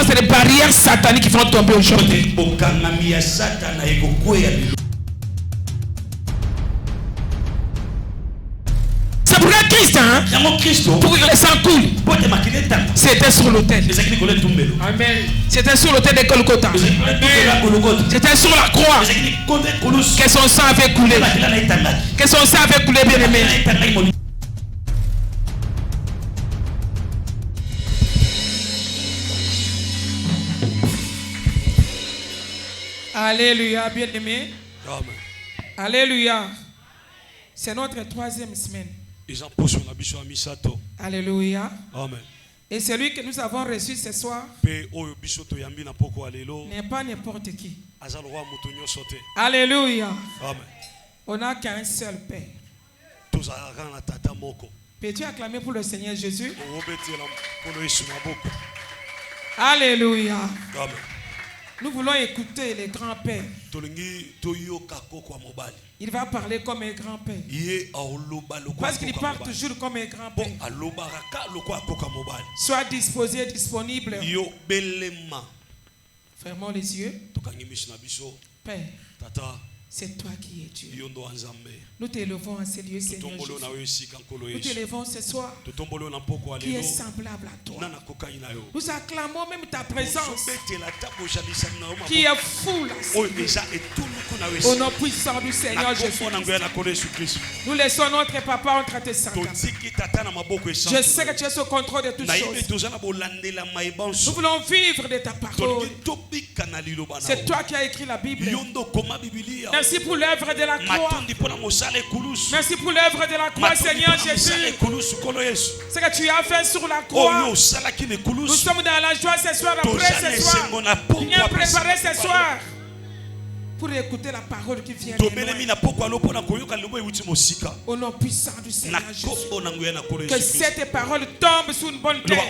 Ça, c'est les barrières sataniques qui vont tomber aujourd'hui. C'est pour Christ, hein? Pour que le sang coule. C'était sur l'autel. Amen. C'était sur l'autel de Golgotha. C'était sur la croix que son sang avait coulé. Que son sang avait coulé, bien aimé. Alléluia, bien aimé. Alléluia. C'est notre 3e semaine. Alléluia. Amen. Et celui que nous avons reçu ce soir n'est pas n'importe qui. Alléluia. Amen. On n'a qu'un seul Père. Peux-tu acclamer pour le Seigneur Jésus? Alléluia. Amen. Nous voulons écouter les grands-pères. Il va parler comme un grand-père. Parce qu'il parle toujours comme un grand-père. Sois disposé, disponible. Fermons les yeux. Père, c'est toi qui es Dieu. Nous t'élevons en ces lieux, Seigneur Jésus. Nous t'élevons ce soir qui est semblable à toi. Nous acclamons même ta présence qui est fou là. Au nom puissant du Seigneur Jésus. Nous laissons notre papa entre tes saints. Je sais que tu es au contrôle de toutes choses. Nous voulons vivre de ta parole. C'est toi qui as écrit la Bible. Merci pour l'œuvre de la croix. Merci pour l'œuvre de la croix, Seigneur Jésus. Ce que tu as fait sur la croix. Nous sommes dans la joie ce soir, après ce soir. Bien préparé ce soir pour écouter la parole qui vient de nous. Au nom puissant du Seigneur Jésus. Que cette parole tombe sur une bonne terre.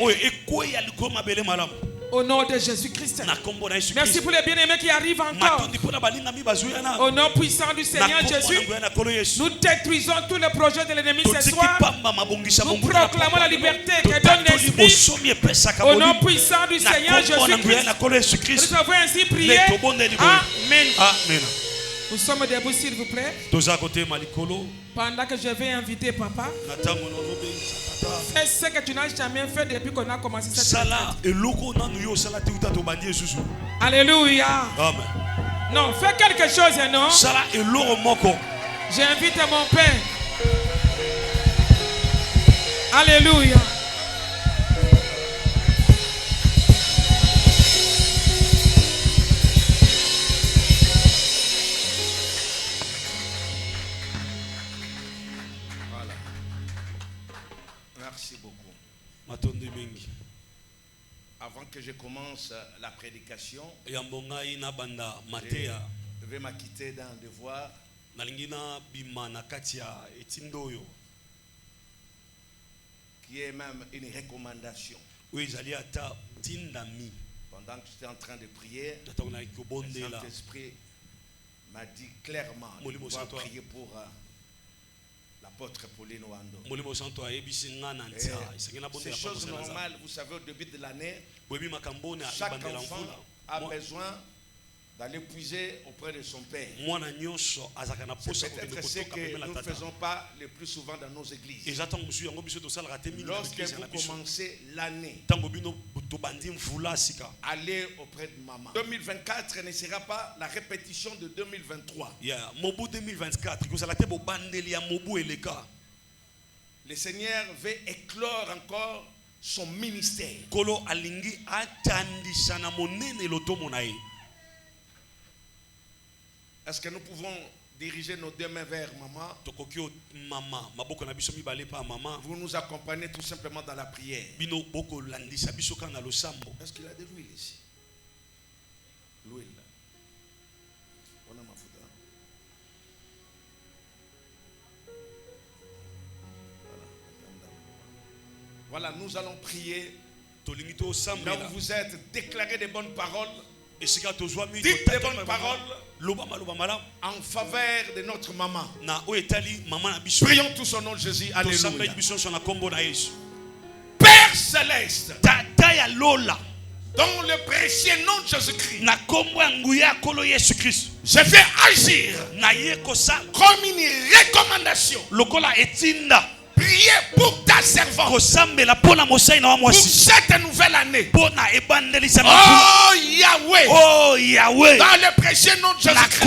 Au nom de Jésus-Christ. Merci pour les bien-aimés qui arrivent encore. Au nom puissant du Seigneur Jésus, nous détruisons tous les projets de l'ennemi ce soir. Nous proclamons la liberté que donne l'Esprit. Au nom puissant du Seigneur Jésus-Christ, nous avons ainsi prié. Amen. Nous sommes debout, s'il vous plaît. Pendant que je vais inviter papa, fais ce que tu n'as jamais fait depuis qu'on a commencé cette retraite. Alléluia. Amen. Non, fais quelque chose, non? J'invite mon Père. Alléluia. Merci beaucoup. Avant que je commence la prédication, je vais m'acquitter d'un devoir qui est même une recommandation. Pendant que j'étais en train de prier, le Saint-Esprit m'a dit clairement de pouvoir prier pour l'apôtre Pauline Wando. C'est chose normale, vous savez, au début de l'année, chaque enfant a besoin d'aller puiser auprès de son père. C'est peut-être ce que nous ne faisons pas le plus souvent dans nos églises. Lorsque vous commencez l'année, allez auprès de maman. 2024 ne sera pas la répétition de 2023. Le Seigneur veut éclore encore son ministère. Est-ce que nous pouvons diriger nos deux mains vers maman? Vous nous accompagnez tout simplement dans la prière. Est-ce qu'il a de l'huile ici? L'huile. Voilà, nous allons prier. Là où vous êtes, déclarez des bonnes paroles. Dites des bonnes paroles en faveur de notre maman. Prions tous au nom de Jésus. Alléluia. Père céleste, dans le précieux nom de Jésus-Christ, je vais agir comme une recommandation. Priez pour ta servante pour cette nouvelle année. Oh Yahweh, dans le précieux nom de Jésus-Christ,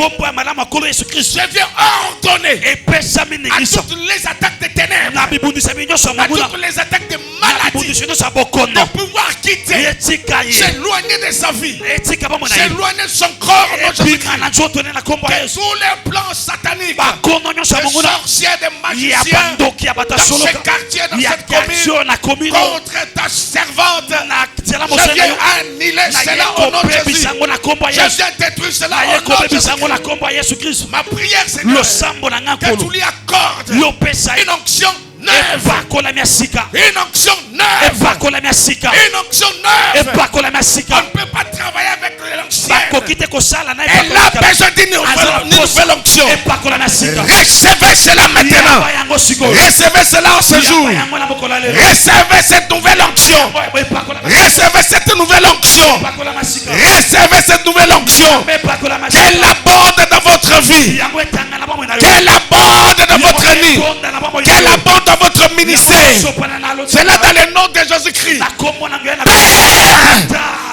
je viens ordonner à toutes les attaques des ténèbres, à toutes les attaques de maladie, de pouvoir quitter, s'éloigner de sa vie, s'éloigner de son corps. Que tous les plans sataniques, de sorciers, de magiciens, dans ce quartier, dans cette commune, contre ta servante, je viens annihiler cela au nom de Jésus. Je viens détruire cela au nom de Jésus. Ma prière, Seigneur, que tu lui accordes une onction neuve, une onction neuve, une onction neuve. On ne peut pas travailler avec l'ancienne. Elle a besoin d'une nouvelle onction. Recevez cela maintenant. Recevez cela en ce jour. Recevez cette nouvelle onction. Recevez cette nouvelle onction. Recevez cette nouvelle onction. Qu'elle abonde dans votre vie. Qu'elle abonde dans votre nid. Qu'elle abonde dans votre ministère. C'est là dans le nom de Jésus-Christ.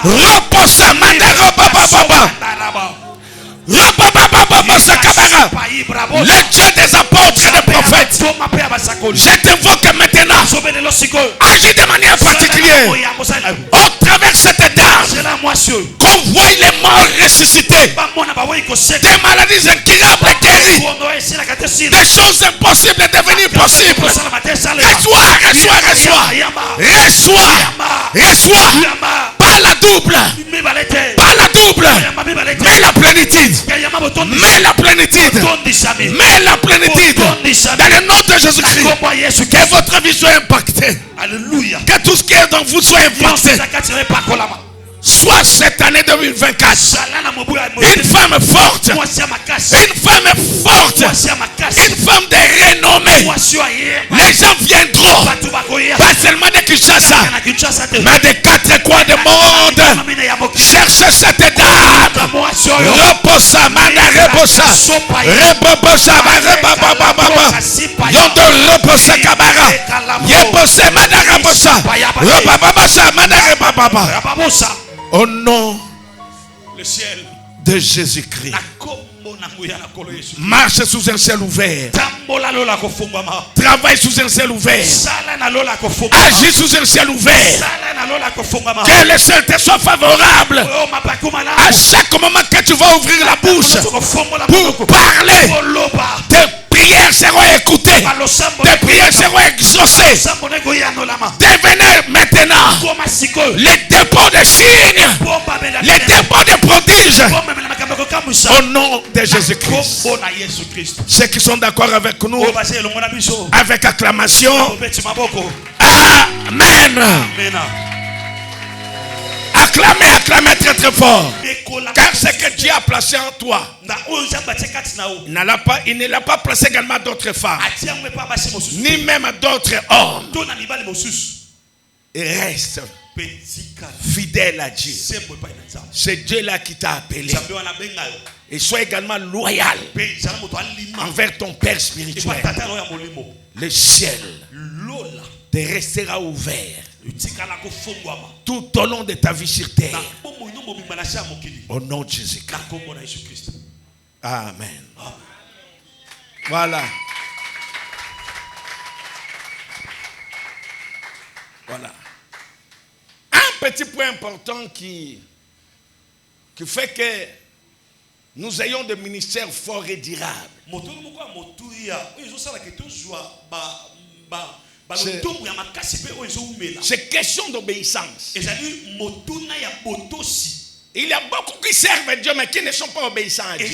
Reposa mandara baba baba. Le Dieu des apôtres et des prophètes, je t'invoque maintenant. Agis de manière particulière au travers de cette dame, qu'on voit les morts ressuscités, des maladies incurables guéries, des choses impossibles devenir possibles. Reçois pas la double, mais la plénitude. Mais la plénitude. Dans le nom de Jésus-Christ. Que votre vie soit impactée. Alléluia. Que tout ce qui est dans vous soit impacté. Soit cette année 2024 une femme forte, une femme de renommée. Les gens viendront pas seulement de Kinshasa, mais des quatre coins du monde chercher cette dame. Reposa, mana reposa, reposa, yondo reposa kabara, yepose mana reposa, reposa, mana reposa. Au nom de Jésus-Christ, marche sous un ciel ouvert, travaille sous un ciel ouvert, agis sous un ciel ouvert, que le ciel te soit favorable à chaque moment que tu vas ouvrir la bouche pour parler. Tes prières seront écoutées, tes prières seront exaucées. Devenez maintenant les dépôts de signes, les dépôts de prodiges. Au nom de Jésus-Christ. Ceux qui sont d'accord avec nous, avec acclamation, Amen. Acclamez très très fort. Car ce que Dieu a placé en toi, il ne l'a pas placé également d'autres femmes, ni même d'autres hommes. Et reste fidèle à Dieu. C'est Dieu là qui t'a appelé. Et sois également loyal envers ton Père spirituel. Le ciel te restera ouvert tout au long de ta vie sur terre. Au nom de Jésus-Christ. Amen. Voilà. Voilà. Un petit point important qui fait que nous ayons des ministères forts et durables. C'est question d'obéissance. Il y a beaucoup qui servent Dieu mais qui ne sont pas obéissants à Dieu.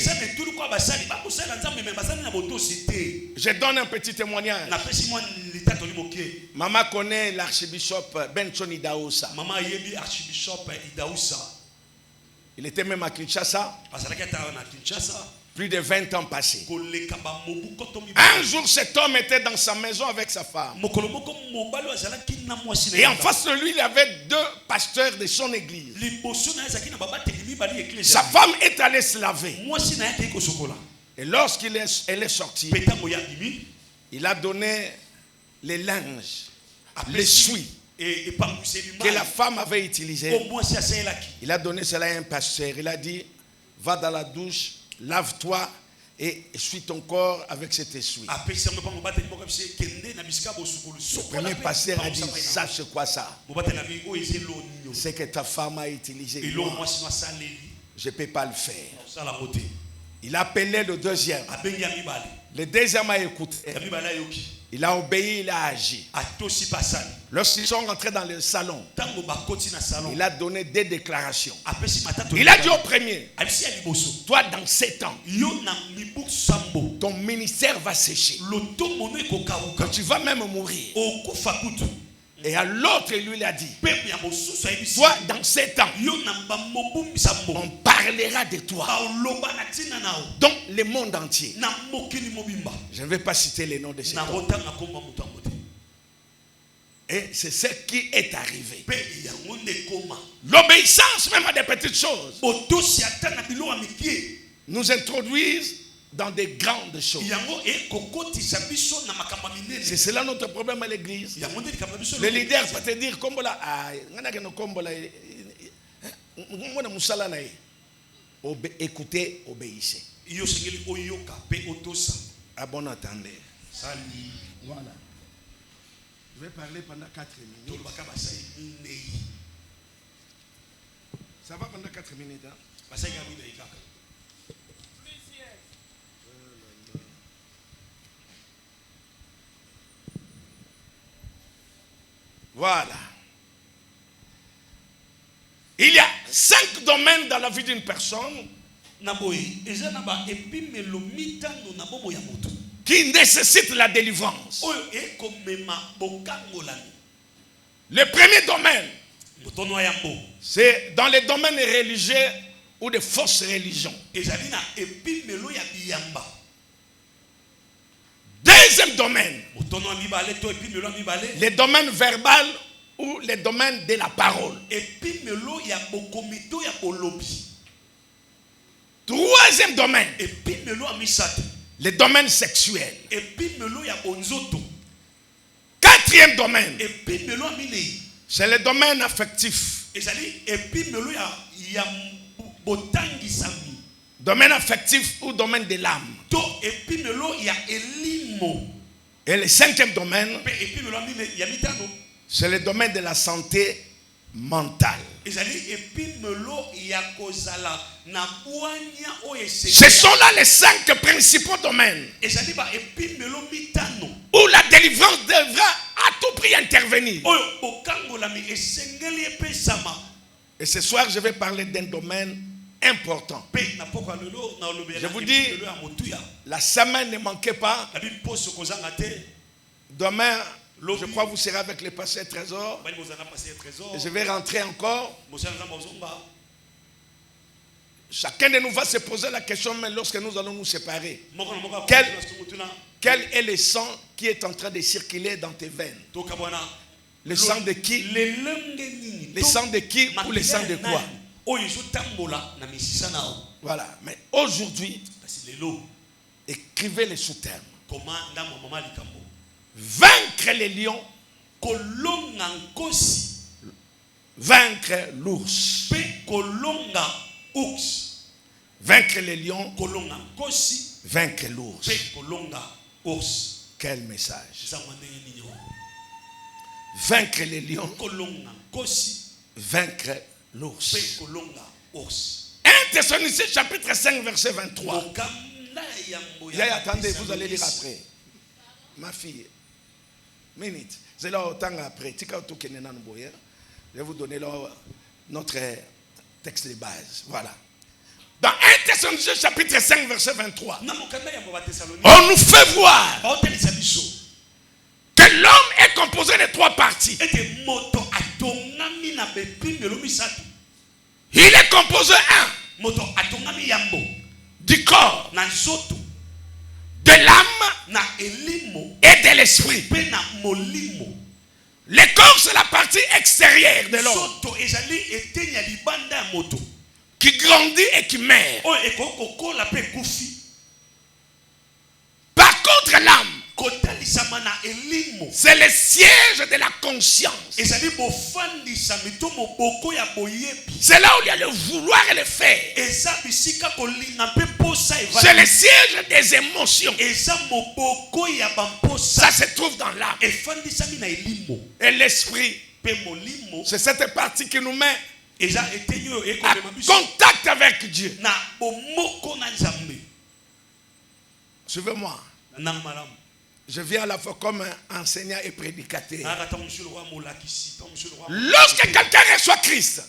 Je donne un petit témoignage. Maman connaît l'archibishop Benson Idaoussa. Il était même à Kinshasa. Plus de 20 ans passés. Un jour, cet homme était dans sa maison avec sa femme. Et en face de lui, il y avait 2 pasteurs de son église. Sa femme est allée se laver. Et lorsqu'elle est sortie, il a donné les linges, les souliers que la femme avait utilisés. Il a donné cela à un pasteur. Il a dit, va dans la douche, lave-toi et essuie ton corps avec cet essuie. Le premier pasteur a dit, ça c'est quoi ça? C'est que ta femme a utilisé. Moi, je ne peux pas le faire. Il a appelé le deuxième. Le deuxième a écouté. Il a obéi, il a agi. Lorsqu'ils sont rentrés dans le salon, il a donné des déclarations. Il a dit au premier, toi dans 7 ans, ton ministère va sécher. Quand tu vas même mourir. Et à l'autre, il lui a dit, toi dans 7 ans, on parlera de toi dans le monde entier. Je ne vais pas citer les noms de ces hommes. Et c'est ce qui est arrivé. L'obéissance même à des petites choses nous introduisent dans des grandes choses. C'est cela notre problème à l'église. Le leader peut te dire écoutez, obéissez. À bon entendeur. Voilà. Je vais parler pendant 4 minutes. Ça va pendant 4 minutes, hein? Voilà. Il y a 5 domaines dans la vie d'une personne qui nécessitent la délivrance. Le premier domaine, c'est dans les domaines religieux ou de fausses religions. Deuxième domaine, les domaines verbal ou les domaines de la parole. Troisième domaine, les domaines sexuels. Quatrième domaine, c'est le domaine affectif. Domaine affectif ou domaine de l'âme. Et le 5e domaine, c'est le domaine de la santé mentale. Ce sont là les 5 principaux domaines où la délivrance devra à tout prix intervenir. Et ce soir, je vais parler d'un domaine important. Je vous dis, la semaine ne manquez pas. Demain, je crois que vous serez avec le pasteur Trésor. Et je vais rentrer encore. Chacun de nous va se poser la question, mais lorsque nous allons nous séparer, quel est le sang qui est en train de circuler dans tes veines? Le sang de qui? Le sang de qui ou le sang de quoi? Voilà, mais aujourd'hui, écrivez les sous-termes. Vaincre les lions, vaincre l'ours. Vaincre les lions, vaincre l'ours. Quel message? Vaincre les lions, vaincre l'ours. 1 Thessaloniciens chapitre 5 verset 23. Attendez, vous allez lire après. Ma fille, minute. C'est là autant après. Je vais vous donner notre texte de base. Voilà. Dans 1 Thessaloniciens chapitre 5 verset 23, on nous fait voir que l'homme est composé de 3 parties. Il est composé du corps, de l'âme et de l'esprit. Le corps, c'est la partie extérieure de l'homme qui grandit et qui meurt. Par contre, l'âme, c'est le siège de la conscience. C'est là où il y a le vouloir et le faire. C'est le siège des émotions. Ça se trouve dans l'âme. Et l'esprit, c'est cette partie qui nous met en contact avec Dieu. Suivez-moi. Je viens à la fois comme enseignant et prédicateur. Lorsque quelqu'un reçoit Christ,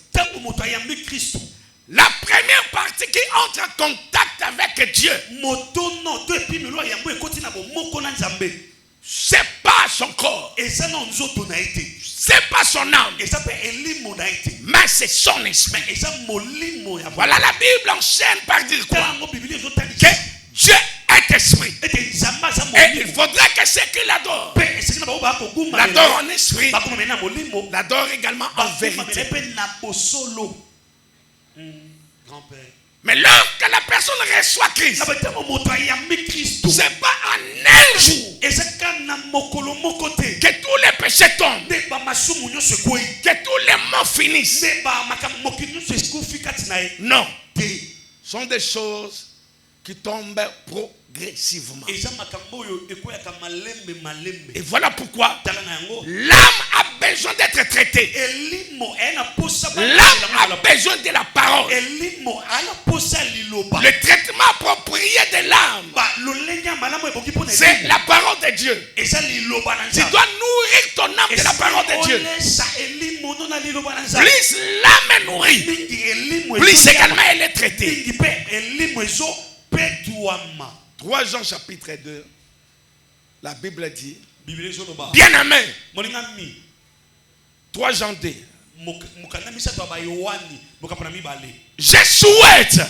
la première partie qui entre en contact avec Dieu, c'est pas son corps, c'est pas son âme, mais c'est son esprit. Voilà, la Bible enseigne par dire quoi? Que Dieu est esprit. Et il faudrait que ceux qui l'adorent l'adorent en esprit, l'adorent également en vérité. Mais lorsque la personne reçoit Christ, c'est pas en un jour que tous les péchés tombent, que tous les maux finissent. Non, ce sont des choses qui tombent progressivement. Et voilà pourquoi l'âme a besoin d'être traitée. L'âme a besoin de la parole. Le traitement approprié de l'âme, c'est la parole de Dieu. Tu dois nourrir ton âme de la parole de Dieu. Plus l'âme est nourrie, plus également elle est traitée. 3 Jean chapitre 2, la Bible dit, bien-aimé, 3 Jean 2, je souhaite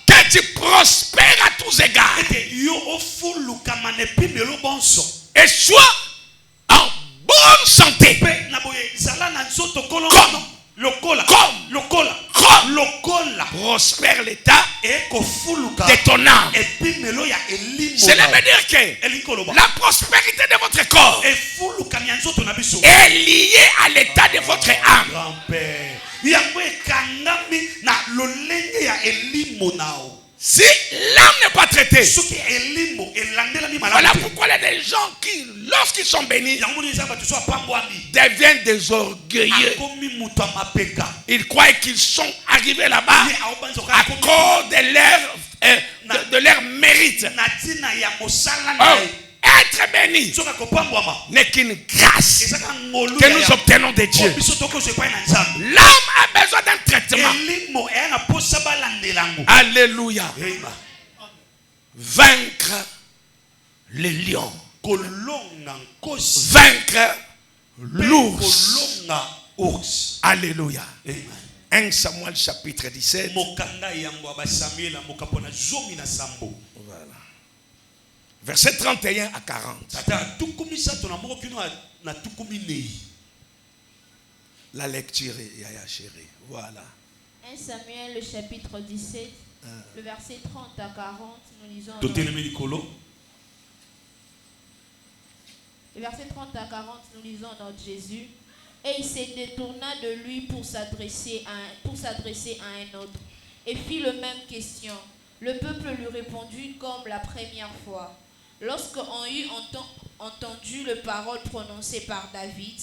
que tu prospères à tous égards et sois en bonne santé comme prospère l'état de ton âme. Cela veut dire que la prospérité de votre corps est liée à l'état de votre âme. Si l'âme n'est pas traitée, voilà pourquoi il y a des gens qui, lorsqu'ils sont bénis, deviennent des orgueilleux. Ils croient qu'ils sont arrivés là-bas à cause de leur mérite. Être béni n'est qu'une grâce que nous obtenons de Dieu. L'âme a besoin d'un traitement. Alléluia. Vaincre les lions, vaincre l'ours. Alléluia. 1 Samuel chapitre 17. Voilà. Verset 31 à 40. La lecture, Yaya chérie. Voilà. 1 Samuel, le chapitre 17, le verset 30 à 40, nous lisons. Le verset 30 à 40, nous lisons notre Jésus. Et il se détourna de lui pour s'adresser à un autre, et fit la même question. Le peuple lui répondit comme la première fois. Lorsqu'on eut entendu les paroles prononcées par David,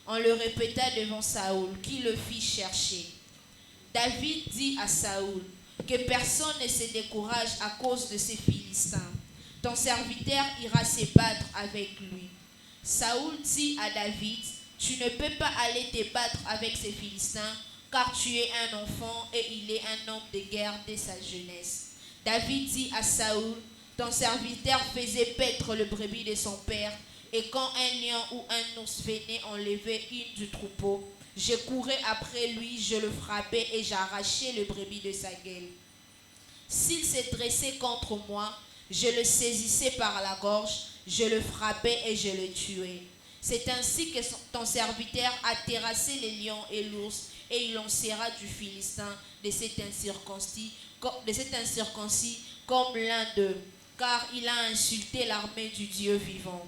on le répéta devant Saoul, qui le fit chercher. David dit à Saoul, que personne ne se décourage à cause de ces Philistins. Ton serviteur ira se battre avec lui. Saoul dit à David, tu ne peux pas aller te battre avec ces Philistins, car tu es un enfant et il est un homme de guerre dès sa jeunesse. David dit à Saoul, ton serviteur faisait paître le brebis de son père, et quand un lion ou un ours venait enlever une du troupeau, je courais après lui, je le frappais et j'arrachais le brebis de sa gueule. S'il s'est dressé contre moi, je le saisissais par la gorge, je le frappais et je le tuais. C'est ainsi que ton serviteur a terrassé les lions et l'ours, et il lancera du Philistin de cet incirconcis comme l'un d'eux, car il a insulté l'armée du Dieu vivant.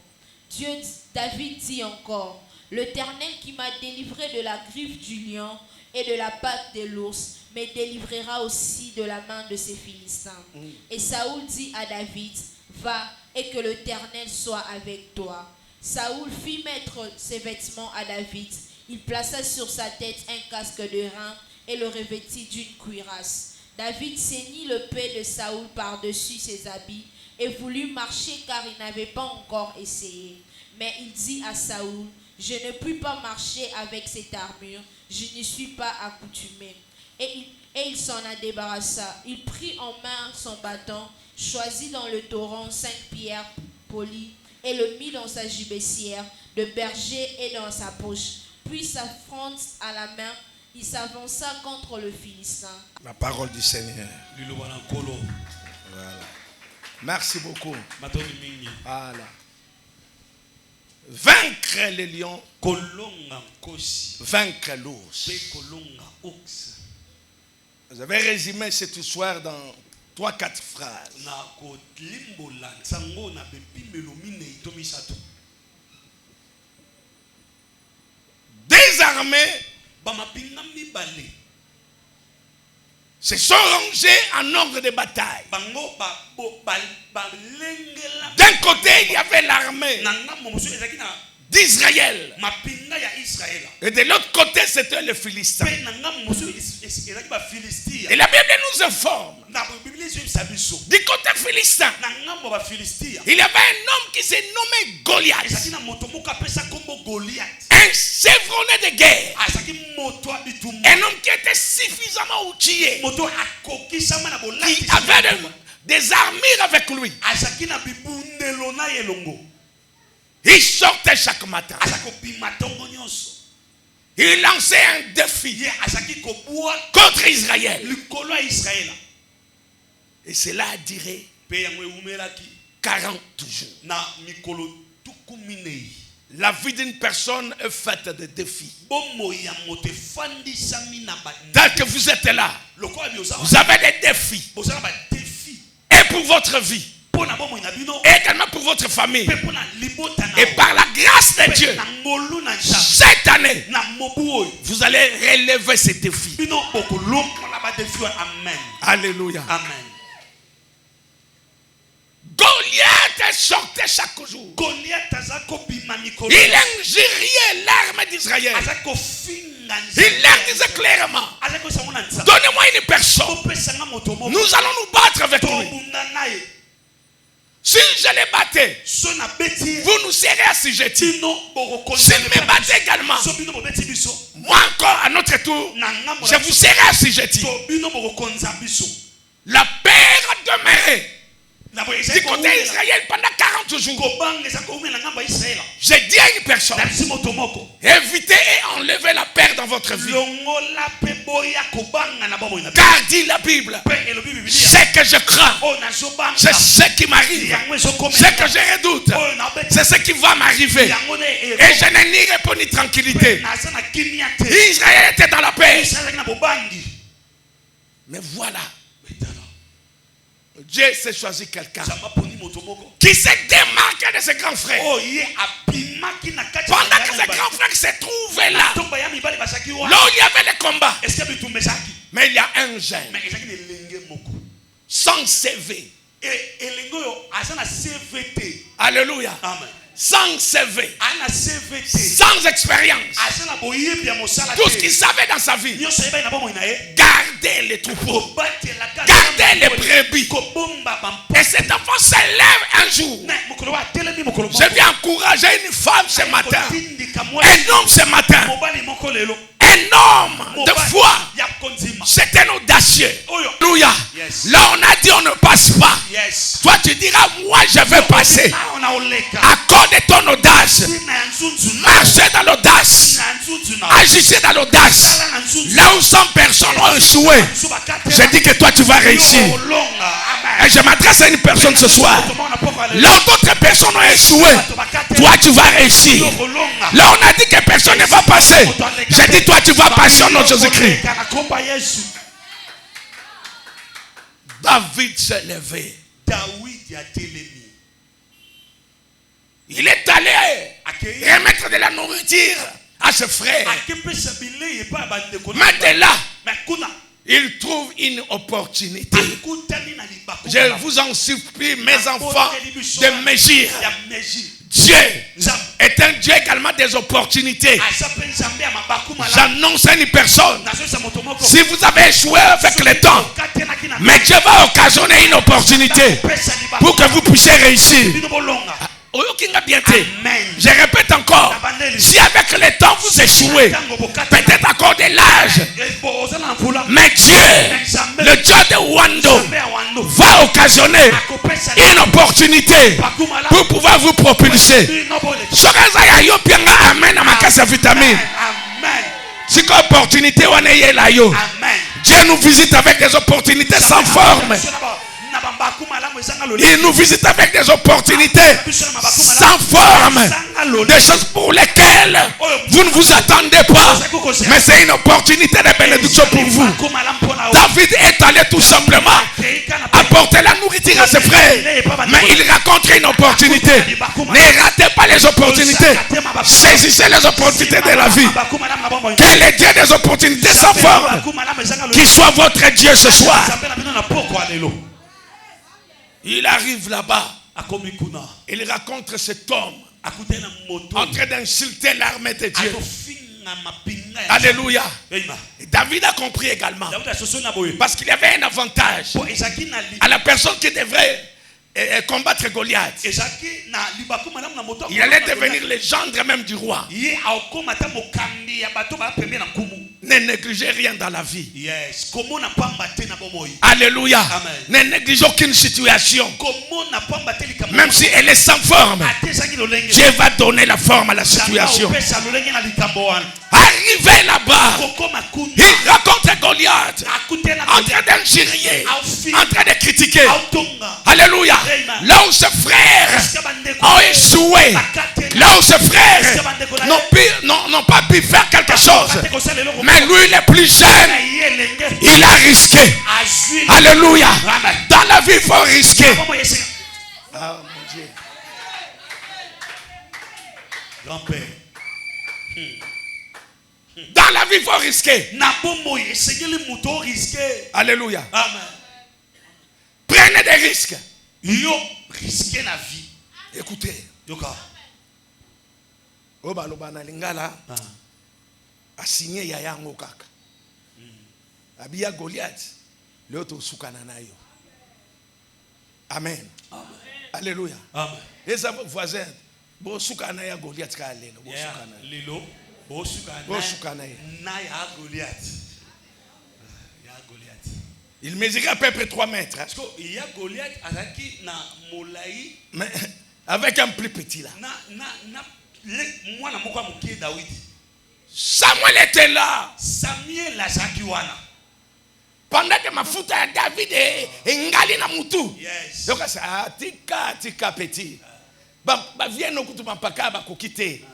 David dit encore, l'Éternel qui m'a délivré de la griffe du lion et de la patte de l'ours me délivrera aussi de la main de ces Philistins. Et Saoul dit à David, va et que l'Éternel soit avec toi. Saoul fit mettre ses vêtements à David. Il plaça sur sa tête un casque de rein et le revêtit d'une cuirasse. David ceignit le pied de Saoul par-dessus ses habits et voulut marcher car il n'avait pas encore essayé. Mais il dit à Saoul, je ne puis pas marcher avec cette armure, je n'y suis pas accoutumé. Et il s'en a débarrassa. Il prit en main son bâton, choisit dans le torrent 5 pierres polies et le mit dans sa gibecière de berger et dans sa poche. Puis sa fronde à la main, il s'avança contre le Philistin. La parole du Seigneur. Voilà. Merci beaucoup. Voilà. Vaincre les lions, vaincre l'ours. Vous avez résumé cette histoire dans 3-4 phrases. Des armées se sont rangées en ordre de bataille. D'un côté, il y avait l'armée d'Israël. Et de l'autre côté, c'était les Philistins. Et la Bible nous informe. Du côté philistin, il y avait un homme qui s'est nommé Goliath. Un chevronné de guerre. Un homme qui était suffisamment outillé. Qui avait des armures avec lui. Il sortait chaque matin. Il lançait un défi contre Israël. Et cela a duré 40 jours. La vie d'une personne est faite de défis. Tant que vous êtes là, vous avez des défis. Et pour votre vie. Et également pour votre famille. Et par la grâce de Dieu, cette année, vous allez relever ces défis. Alléluia. Amen. Goliath sortait chaque jour. Il injuriait l'armée d'Israël. Il leur disait clairement, donnez-moi une personne. Nous allons nous battre avec lui. Si je les battais, vous nous serez assujettis. S'il me battait également, moi encore à notre tour, je vous serai assujetti. La paix a demeuré du côté d'Israël pendant 40 jours. J'ai dit à une personne, évitez et enlevez la paix dans votre vie. Car dit la Bible, c'est que je crains, c'est ce qui m'arrive, c'est que je redoute, c'est ce qui va m'arriver. Et je n'ai ni repos ni tranquillité. Israël était dans la paix. Mais voilà, Dieu s'est choisi quelqu'un qui s'est démarqué de ses grands frères. Pendant que ses grands frères se trouvaient là, là où il y avait les combats, mais il y a un jeune sans CV. Alléluia. Amen. Sans CV, sans expérience, tout ce qu'il savait dans sa vie, garder les troupeaux, garder les brebis. Et cet enfant se lève un jour. Je viens encourager une femme ce matin, un homme ce matin, un homme de foi. C'est un audacieux. Alléluia. Là on a dit on ne passe pas. Toi tu diras, moi je vais passer. Accorde ton audace. Marchez dans l'audace. Agissez dans l'audace. Là où 100 personnes ont échoué, je dis que toi tu vas réussir. Et je m'adresse à une personne ce soir. Là où d'autres personnes ont échoué, toi tu vas réussir. Là on a dit que personne ne va passer, je dis toi tu vas passer au nom de Jésus-Christ. David s'est levé. Il est allé remettre de la nourriture à ses frères. Maintenant, il trouve une opportunité. Je vous en supplie, mes enfants, de m'agir. Dieu est un Dieu également des opportunités. J'annonce à une personne, si vous avez échoué avec le temps, mais Dieu va occasionner une opportunité pour que vous puissiez réussir. Je répète encore, si avec le temps vous échouez, peut-être à cause de l'âge, mais Dieu, le Dieu de Wando, va occasionner une opportunité pour pouvoir vous propulser. Amen. C'est quoi opportunité? Dieu nous visite avec des opportunités sans forme. Il nous visite avec des opportunités sans forme, des choses pour lesquelles vous ne vous attendez pas, mais c'est une opportunité de bénédiction pour vous. David est allé tout simplement apporter la nourriture à ses frères, mais il raconte une opportunité. Ne ratez pas les opportunités, saisissez les opportunités de la vie. Quel est le Dieu des opportunités sans forme? Qu'il soit votre Dieu ce soir. Il arrive là-bas. Il raconte cet homme en train d'insulter l'armée de Dieu. Alléluia. Et David a compris également. Parce qu'il y avait un avantage à la personne qui devrait combattre Goliath. Il allait devenir le gendre même du roi. Ne négligez rien dans la vie. Alléluia. Ne négligez aucune situation. Même si elle est sans forme, Dieu va donner la forme à la situation. Arrivé là-bas, il raconte Goliath en train d'injurier, en train de critiquer. Alléluia. Là où ses frères ont échoué, là où ses frères n'ont pas pu faire quelque chose, mais lui le plus jeune, il a risqué. Alléluia. Dans la vie il faut risquer. Ah mon Dieu. Grand-père. Dans la vie il faut risquer. Alléluia. Amen. Prenez des risques. Risquer la vie. Écoutez. Obaloba na lingala a signé yaya ngokaka. Abia Goliath leo to sukana nayo. Amen. Alléluia. Amen. Et ça voisin bo sukana ya Goliath ka lelo bo sukana. Lelo bo sukana na ya Goliath. Ya Goliath. Il mesurait à peu près 3 mètres. Parce qu'il y a Goliath mais avec un plus petit là. Samuel était là. Samuel la zakiwana. Pendant que ma fouta à David et ngali na mutu. Yes. Donc ça tika petit. Ba viens no kutuma paka ba kokite.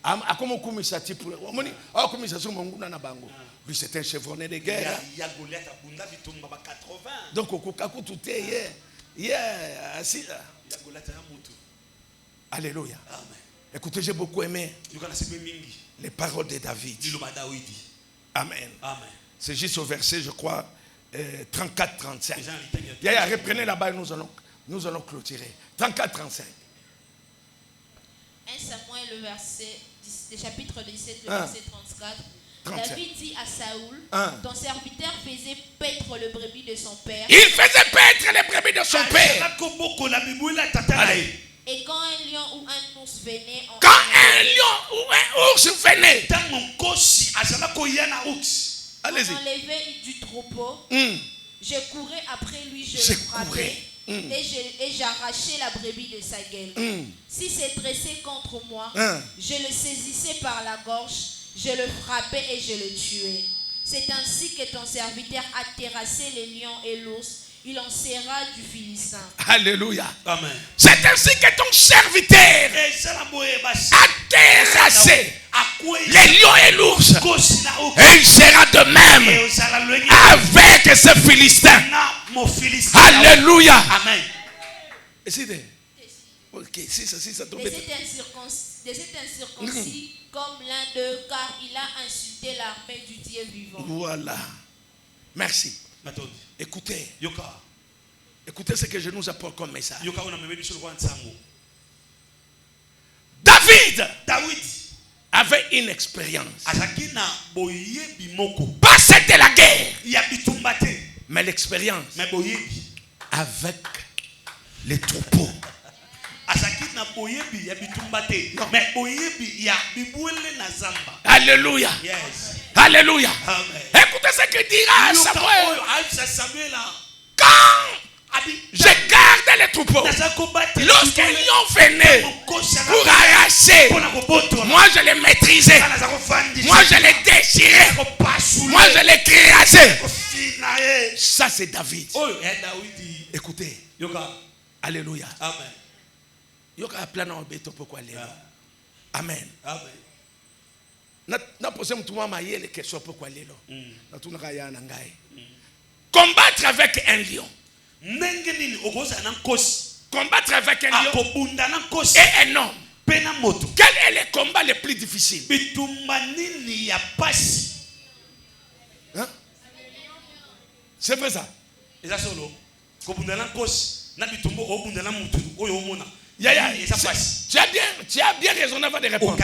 Akomo kumisa tipo. Omoni akomisa so monguna na bango. Lui c'est un chevronné de guerre. Il y a Goliath abunda bitumba ba 80. Donc okokaku tout est assis là. Il y a Goliath ya mutu. Alléluia. Amen. Écoutez, j'ai beaucoup aimé les paroles de David. Amen. Amen. C'est juste au verset, je crois, 34-35. Reprenez là-bas et nous allons clôturer. 34-35. 1 Samuel, le chapitre 17, le verset 34. 37. David dit à Saoul, ton serviteur faisait paître le brebis de son père. Il faisait paître les brebis de son père. Allez. Et quand un lion ou un ours venait, on enlevait du troupeau. Je courais après lui, je le frappais. et j'arrachais la brebis de sa gueule. S'il s'est dressé contre moi, je le saisissais par la gorge, je le frappais et je le tuais. C'est ainsi que ton serviteur a terrassé les lions et l'ours. Il en sera du Philistin. Alléluia. Amen. C'est ainsi que ton serviteur a terrassé les lions et l'ours. Et il sera de même avec ce Philistin. Alléluia. Amen. Et c'est de cet incirconcis comme l'un d'eux, car il a insulté l'armée du Dieu vivant. Voilà. Merci. Écoutez. Écoutez ce que je nous apporte comme message. David avait une expérience. Pas celle de la guerre, mais l'expérience avec les troupeaux. Alléluia. Alléluia. Écoutez ce que dira Samuel. Quand je gardais les troupeaux, lorsqu'un lion venait pour arracher, moi je les maîtrisais, moi je les déchirais, moi je les crachais. Ça c'est David. Écoutez. Alléluia. Amen. Amen. Combattre avec un lion. Combattre avec un lion et un homme. Quel est le combat le plus difficile? Hein? C'est vrai ça? Tu as bien raison avant de répondre.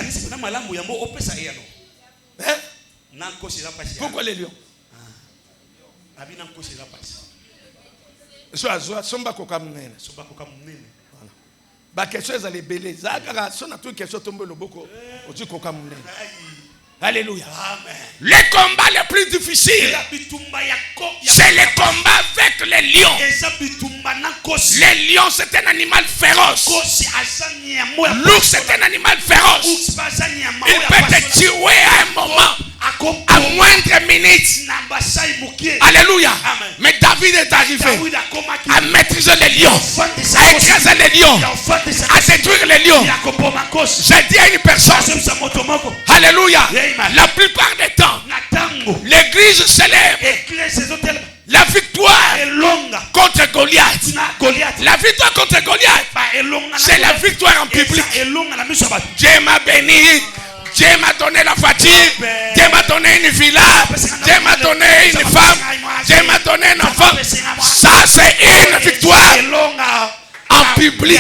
Hein? Pourquoi les lions? Alléluia. Le combat le plus difficile, c'est le combat avec les lions. Les lions, c'est un animal féroce. L'ours, c'est un animal féroce. Il peut te tuer à un moment, à moindre minute. Alléluia. Mais David est arrivé à maîtriser les lions, à écraser les lions, à détruire les lions. J'ai dit à une personne, alléluia, la plupart des temps, l'église célèbre la victoire contre Goliath. La victoire contre Goliath, c'est la victoire en public. Dieu m'a béni. Dieu m'a donné la voiture, Dieu m'a donné une villa, Dieu m'a donné une femme, Dieu m'a donné un enfant. Ça c'est une victoire en public.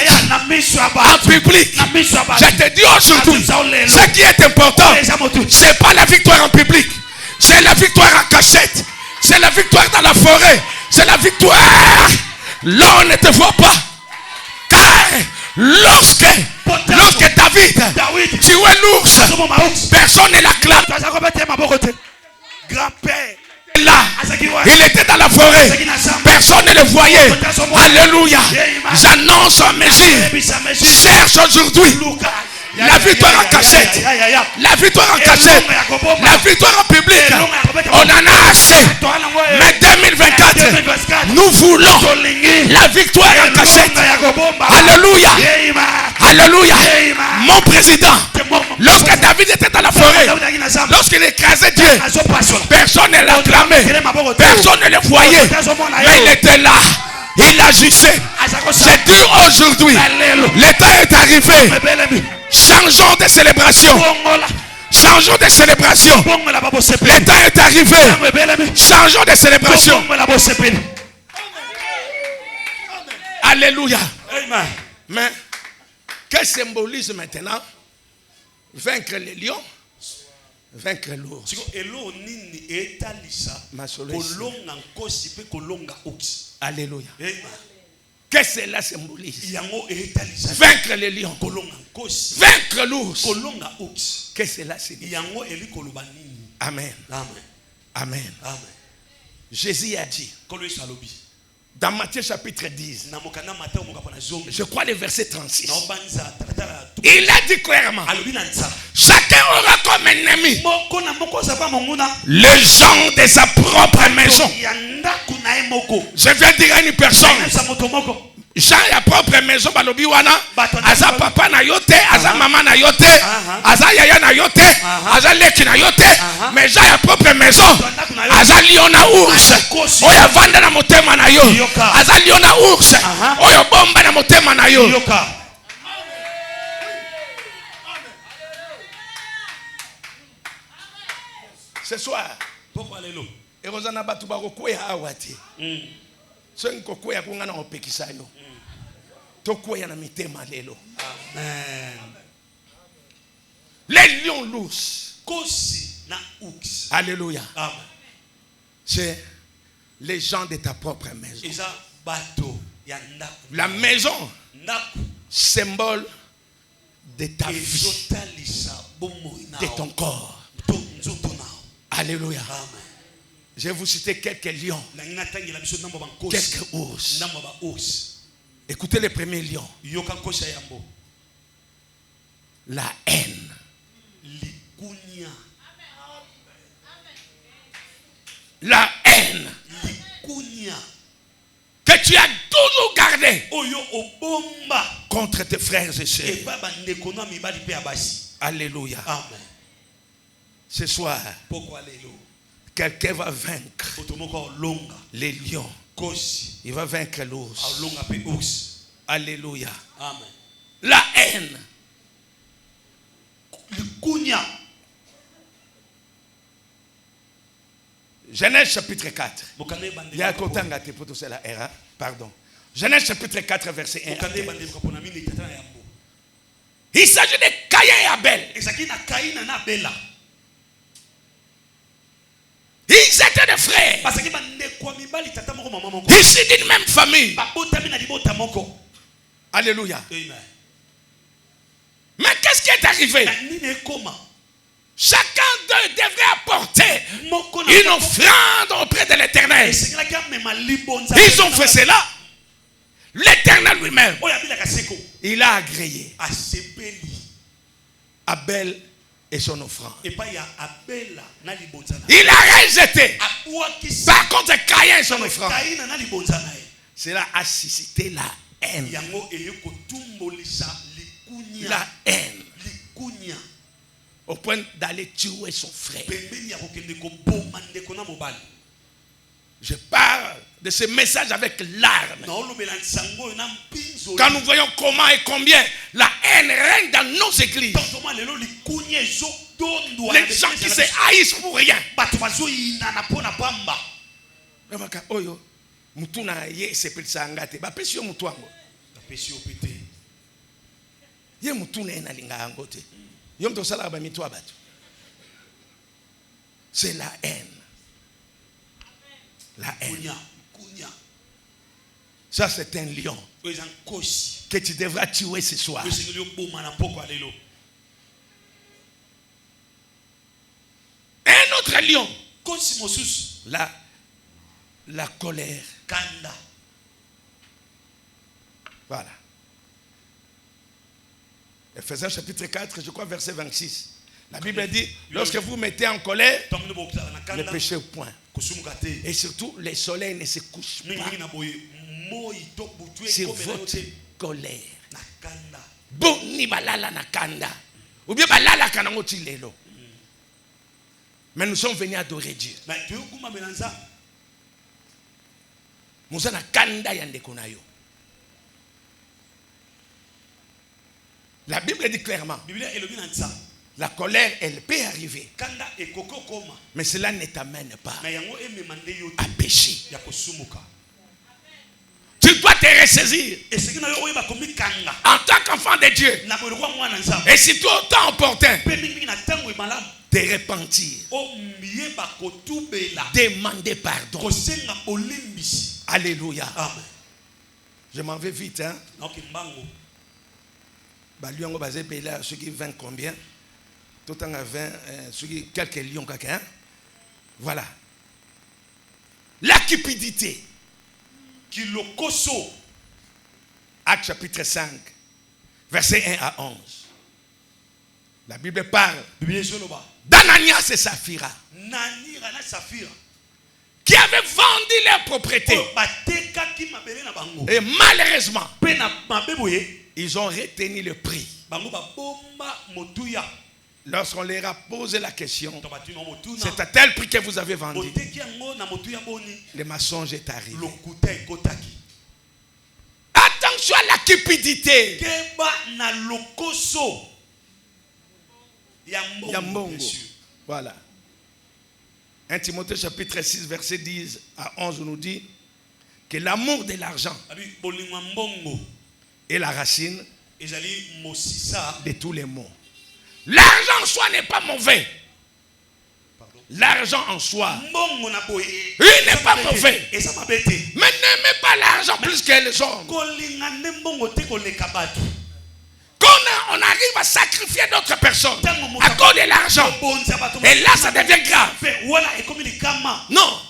En public. Je te dis aujourd'hui, ce qui est important, c'est pas la victoire en public, c'est la victoire en cachette, c'est la victoire dans la forêt, c'est la victoire. L'on ne te voit pas. Car lorsque David tuait l'ours, personne ne l'acclame. Grand-père là, il était dans la forêt, personne ne le voyait. Alléluia. J'annonce en mesure, cherche aujourd'hui la victoire en cachette, la victoire en cachette, la victoire en public. On en a assez. Mais 2024, nous voulons la victoire en cachette. Alléluia. Alléluia. Mon président, lorsque David était dans la forêt, lorsqu'il écrasait Dieu, personne ne l'acclamait, personne ne le voyait, mais il était là. Il agissait. C'est dit aujourd'hui, le temps est arrivé. Changeons de célébration. Changeons de célébration. Le temps est arrivé. Changeons de célébration. Alléluia. Mais que symbolise maintenant vaincre les lions, vaincre l'ours? Alléluia. Que cela symbolise? Vaincre les lions, vaincre l'ours. Que cela signifie? Amen. Amen. Amen. Jésus a dit Dans Matthieu chapitre 10, je crois le verset 36, il a dit clairement, chacun aura comme ennemi les gens de sa propre maison. Je viens dire à une personne, Jean a propre maison balobi wana, aza papa na yote, aza maman na yote, aza yaya na yote, aza leki na yote, mais Jean a propre maison, aza lion na ours, oya vanda na motema na yo, aza lion na ours, oya bomba na motema na yo. Ce soir, et Rosana Batouba Rokoya Awati. So nkokoya kungana opekisa yo. Tokoya na mitema lelo. Amen. Les lions l'ours. Kosi na ours. Alléluia. Amen. C'est les gens de ta propre maison. La maison, symbole de ta vie, de ton corps. Alléluia. Amen. Je vais vous citer quelques lions, quelques ours. Écoutez le premier lion. La haine. La haine que tu as toujours gardée contre tes frères et sœurs. Alléluia. Amen. Ce soir, quelqu'un va vaincre les lions. Il va vaincre l'ours. Alléluia. Amen. La haine. Genèse chapitre 4. Il y a pardon. Genèse chapitre 4 verset 1. Il s'agit de Caïn et Abel. Ils étaient des frères. Ici d'une même famille. Alléluia. Mais qu'est-ce qui est arrivé? Chacun d'eux devrait apporter une offrande auprès de l'Éternel. Ils ont fait cela. L'Éternel lui-même, il a agréé Abel et son offrande. Il a rejeté. Par contre, Caïn et son offrande. Cela a suscité la haine. La haine. Au point d'aller tuer son frère. Je parle de ce message avec larmes. Quand nous voyons comment et combien la haine règne dans nos églises. Les gens qui se haïssent pour rien. C'est la haine. La haine. Ça c'est un lion que tu devras tuer ce soir. Un autre lion. La colère. Voilà. Ephésiens chapitre 4, je crois verset 26. La Bible dit, lorsque vous mettez en colère, ne péchez point. Et surtout, le soleil ne se couche pas sur votre colère. Boni balala nakanda. Ou bien balala kanangoti lelo. Mais nous sommes venus adorer Dieu. Nous avons kanda yande konayo. La Bible dit clairement. La colère, elle peut arriver. Mais cela ne t'amène pas à pécher. Tu dois te ressaisir en tant qu'enfant de Dieu. Et si tu es autant opportun, te repentir. Demander pardon. Alléluia. Amen. Je m'en vais vite. Hein? Ceux qui 20 combien? Tout en 20, quelques lions, voilà. La cupidité. Actes chapitre 5, versets 1 à 11. La Bible parle d'Ananias et Saphira qui avaient vendu leurs propriétés. Et malheureusement, ils ont retenu le prix. Lorsqu'on leur a posé la question, c'est à tel prix que vous avez vendu, le mensonge est arrivé. Attention à la cupidité. Yambongo. Voilà. 1 Timothée chapitre 6 verset 10 à 11 nous dit que l'amour de l'argent est la racine de tous les maux. L'argent en soi n'est pas mauvais. L'argent en soi, il n'est pas mauvais. Mais n'aimez pas l'argent plus que les hommes. Quand on arrive à sacrifier d'autres personnes à cause de l'argent, et là ça devient grave. Non.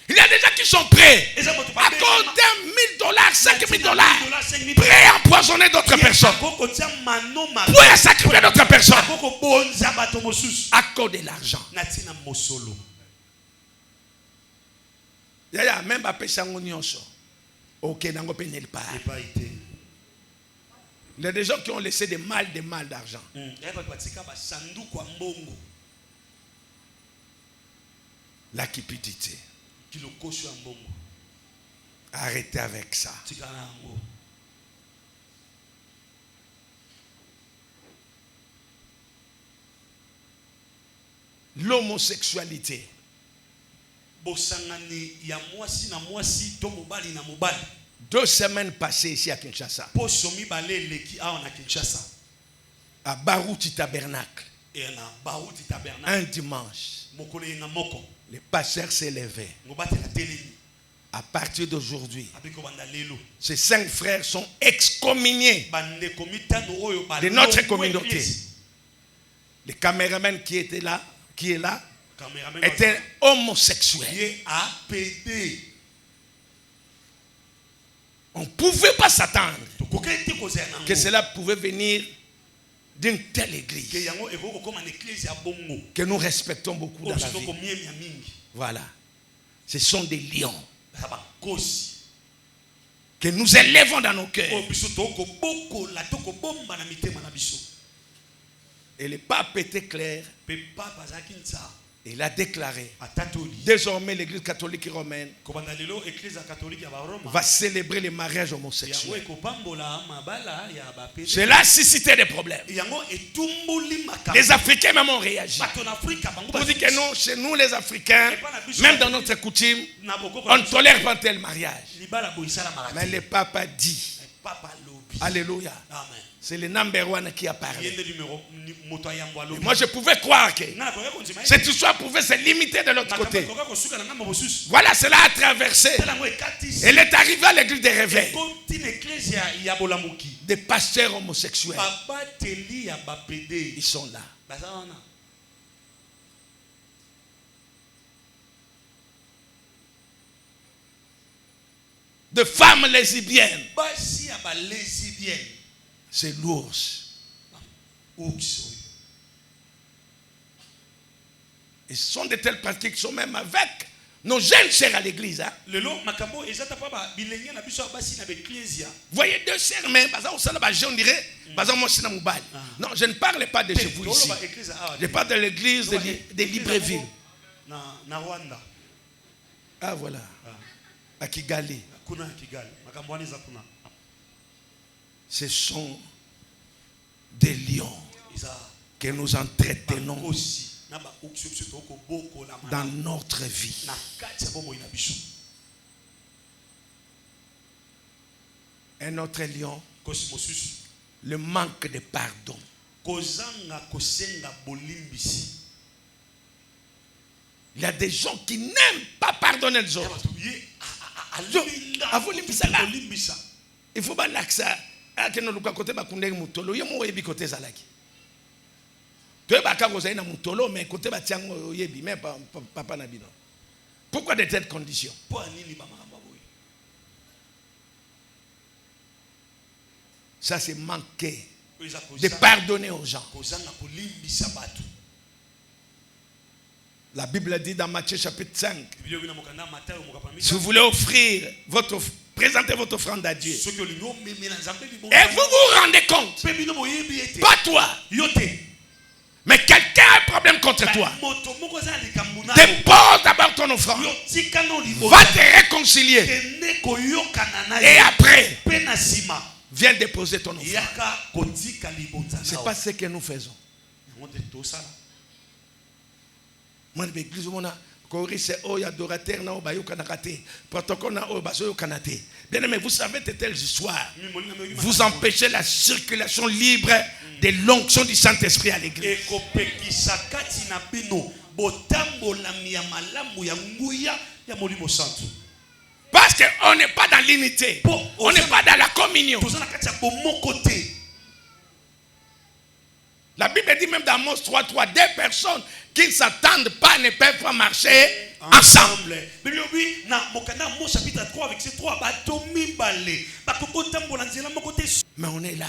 Il y a des gens qui sont prêts à cause d'$1,000, $5,000, prêts à empoisonner d'autres personnes, prêts à sacrifier d'autres personnes à cause de l'argent. Même pas ok, il y a des gens qui ont laissé des mal d'argent. La cupidité. Arrêtez avec ça. L'homosexualité. 2 semaines passées ici à Kinshasa. À Barouti Tabernacle. Un dimanche. Le pasteur s'est levé. À partir d'aujourd'hui, ces 5 frères sont excommuniés de notre communauté. Le caméraman qui est là, était homosexuel. On ne pouvait pas s'attendre que cela pouvait venir d'une telle église que nous respectons beaucoup dans la vie. Voilà. Ce sont des lions que nous élevons dans nos cœurs. Et le pape était clair. Il a déclaré, désormais l'église catholique romaine va célébrer le mariage homosexuel. Cela a suscité des problèmes. Les Africains même ont réagi. Pour dire que non, chez nous les Africains, même dans notre coutume, on ne tolère pas tel mariage. Mais le pape a dit, alléluia. C'est le number 1 qui a parlé. Moi, je pouvais croire que cette histoire pouvait se limiter de l'autre côté. Voilà, cela a traversé. Elle est arrivée à l'église des réveils. Des pasteurs homosexuels. Ils sont là. De femmes lesbiennes. C'est l'ours. Et ce sont de telles pratiques qui sont même avec nos jeunes sœurs à l'église. Hein? Voyez 2 sœurs, mais on dirait, non, je ne parle pas de chez vous ici. Je parle de l'église de Libreville. Ah voilà. À Kigali. Ce sont des lions que nous entretenons dans notre vie. Un autre lion, le manque de pardon. Il y a des gens qui n'aiment pas pardonner les autres. Il faut pas l'accès. Que nous côté bakundé mutolo yo mo yebi côté zalaki to ba ka goza ina mutolo mais côté batiango yebi mais papa na bino. Pourquoi de telles conditions? Ça c'est manquer de pardonner aux gens. La Bible dit dans Matthieu chapitre 5, si vous voulez présenter votre offrande à Dieu, et vous vous rendez compte, pas toi, mais quelqu'un a un problème contre toi, dépose d'abord ton offrande, va te réconcilier, et après, viens déposer ton offrande. C'est pas ce que nous faisons. Moi, l'église, on a c'est adorateur na obayoka nakate protocole na obazo kanate. Bien aimé, vous savez de telles histoires. Vous empêchez la circulation libre de l'onction du Saint-Esprit à l'église. Parce qu'on n'est pas dans l'unité. On n'est pas dans la communion. La Bible dit même dans Amos 3:3, deux personnes qui ne s'attendent pas ne peuvent pas marcher ensemble. Mais on est là.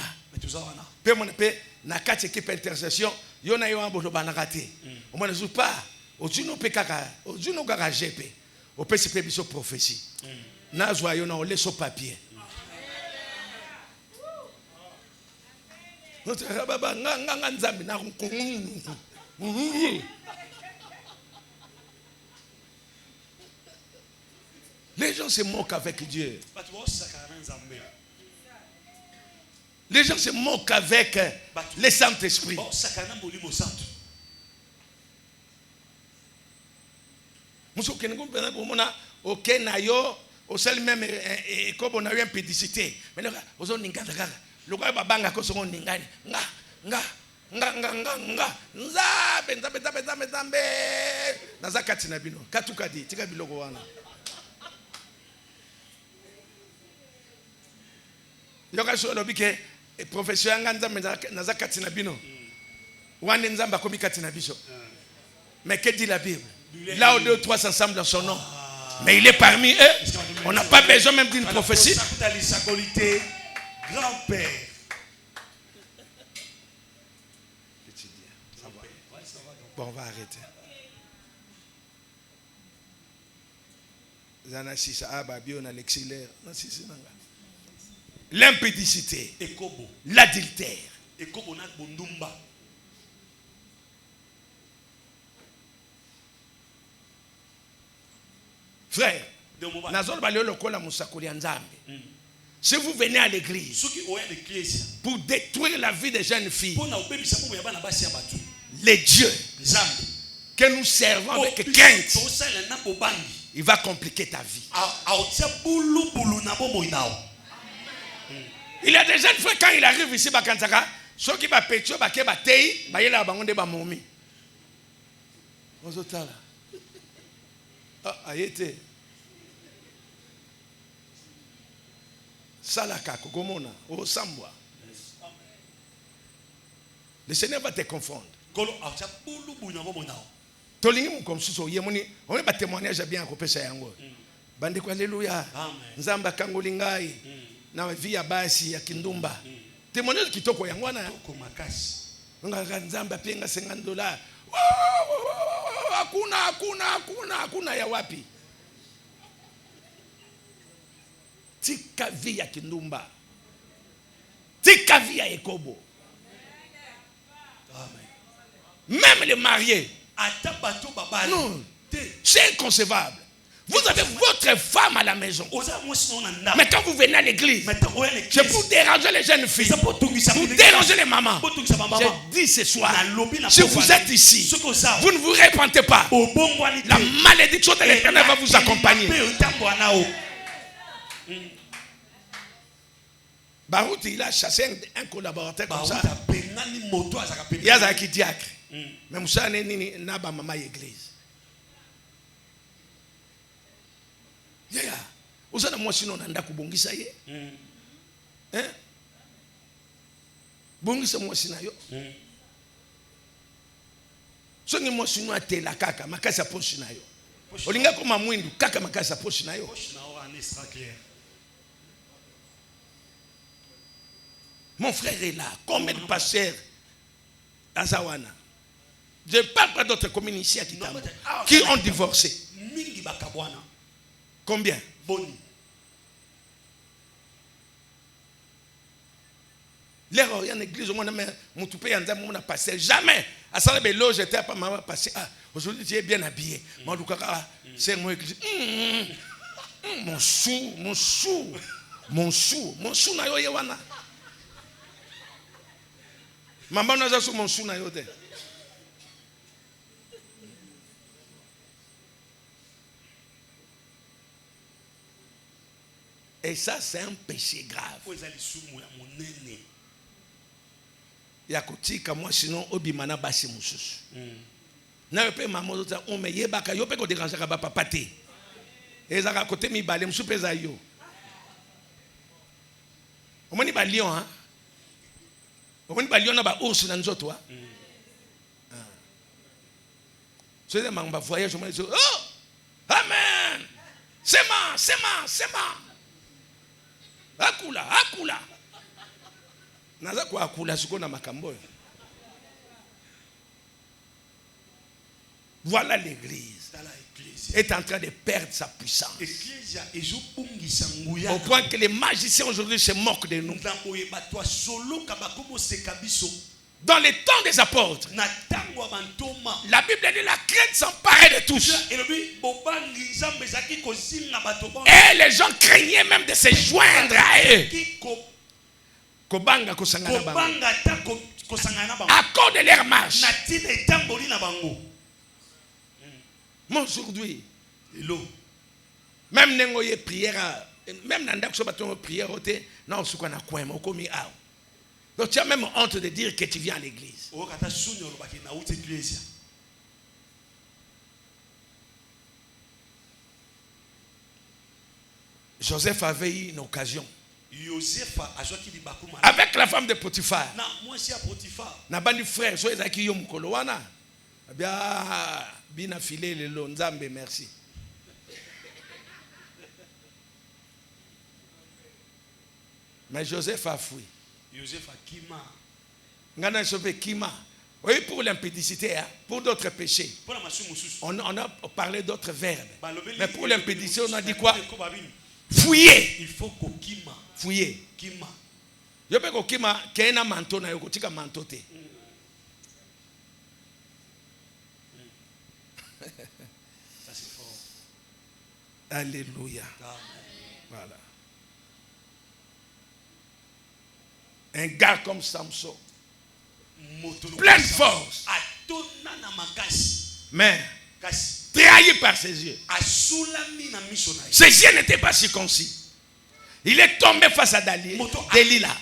Na kati équipe intercession, yona yo ambo banakati. On ne joue pas. Ojuno pe kaka, ojuno garage pe. O pe se biso prophétie. Na joa yona on laisse au papier. Les gens se moquent avec Dieu. Les gens se moquent avec le Saint-Esprit. Le gars babanga ko songo ningani nga nzambe nazakati na bino katukadi tika biloko wana yoka so lobike professeur nga nzambe nazakati na bino wane nzamba komi kati na biso. Mais que dit la Bible? Là où deux ou trois s'assemblent dans son nom, mais il est parmi eux. On n'a pas besoin même d'une prophétie. Grand-père. Bon, on va arrêter. L'impudicité, l'adultère, frère, si vous venez à l'église pour détruire la vie des jeunes filles, les dieux que nous servons avec crainte, il va compliquer ta vie. Il y a des jeunes frères, quand il arrive ici, ceux qui vont péter, le Seigneur va te confondre. On va témoigner bien à Kopesa Yango. Bandeko alléluia. Nzamba kangolingai. Na vie ya basi ya kindumba. Témoignage kitoko yango na. Ngaka nzamba penga $50. Hakuna ya wapi. Tika vie ya kindumba. Tika vie ya ekobo. Même les mariés. Non, c'est inconcevable. Vous avez votre femme à la maison. Mais quand vous venez à l'église, c'est pour déranger les jeunes filles, pour déranger les mamans. J'ai dit ce soir, si vous êtes ici, vous ne vous repentez pas, la malédiction de l'Éternel va vous accompagner. Barout, il a chassé un collaborateur comme ça. Il y a un diacre. Mais Moussa n'a pas maman église. Vous avez moi sinon nanda kubongisa ye. Hein? Bongisa moi sinayo. Songi moi sino atela kaka makasa poshi nayo. Olinga koma mwindu kaka makasa poshi nayo. Mon frère est là. Combien de pasteurs à Zawana? Je ne parle pas d'autres communes ici à Kitamo qui ont divorcé. Combien? L'erreur, il y a une église au monde, mais mon toupé, il y a un passé. Jamais. À ça, j'étais pas maman passé. Ah, aujourd'hui, tu es bien habillé. Moi, c'est moi qui dis, mon chou, na yo yewana. Maman n'a pas mon chou na yo de. Et ça, c'est un péché grave. Yakotika moi sinon obimana basi mususu. Na yope maman ota on me yebaka yope ko déranger ka ba papa te. Ezaka côté mi balé musu peza yo. Omoni ba lion hein. Omoni ba lion na ba ours na nzoto ha. So de manga voyage moi so oh! Amen. C'est ma. Akula. Naza kwa akula siko na makambo. Voilà l'église est en train de perdre sa puissance. Au point que les magiciens aujourd'hui se moquent de nous. Dans les temps des apôtres, la Bible dit la crainte s'emparait de tous. Et les gens craignaient même de se joindre à eux. À cause de leur marche. Mais aujourd'hui, même nengoye prière, même nanda ko baton prière oté, non souka na kwema okomi aw. Donc tu as même honte de dire que tu viens à l'église. Joseph avait eu une occasion. Avec la femme de Potiphar. Na bandi frère so ezaki yo mukolo wana. Bina filé le lo nzambe merci. Mais Joseph a fui. Joseph a kima. Ngana sauvé kima. Oui, pour l'impédicité, hein, pour d'autres péchés. On a parlé d'autres verbes. Mais pour l'impédicité, on a dit quoi? Fouiller. Il faut qu'on kima. Fouiller. Kima. Je peux qu'on kima, qu'il y ait un manteau, na yoko tika manteau te. Ça c'est fort. Alléluia. Voilà. Un gars comme Samson, plein de force, mais trahi par ses yeux. Ses yeux n'étaient pas circoncis. Il est tombé face à Delilah.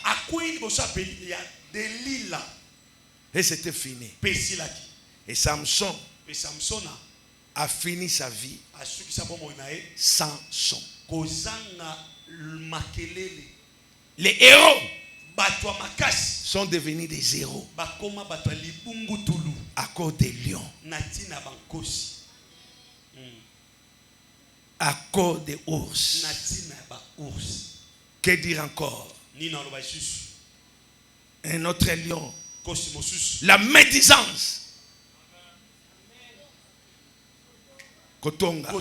Et c'était fini. Et Samson a fini sa vie sans son. Les héros sont devenus des héros à cause des lions, à cause des ours. Que dire encore? Un autre lion, la médisance. Kotonga.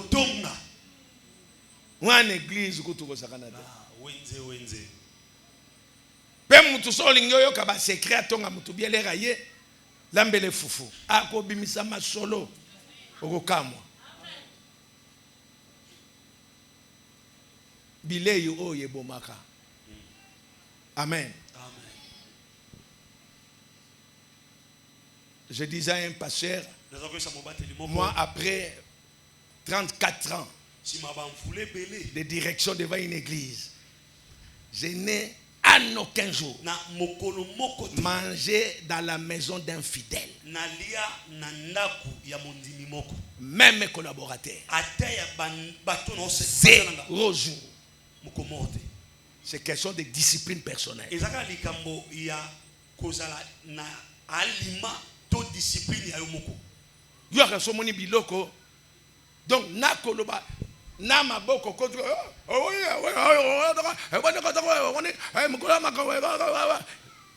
Ou en église kutuko sakanada. Wenze. Pem mutu solingo yo kaba secret tonga mutu bielera ye lambele fufu. Ako bimisa masolo okokamwa. Bilei o yebomaka. Amen. Je disais à un pasteur, moi après 34 ans de direction devant une église, je n'ai en aucun jour mangé dans la maison d'un fidèle. Même mes collaborateurs. Zéro jour. C'est question de discipline personnelle. Donc, na maboko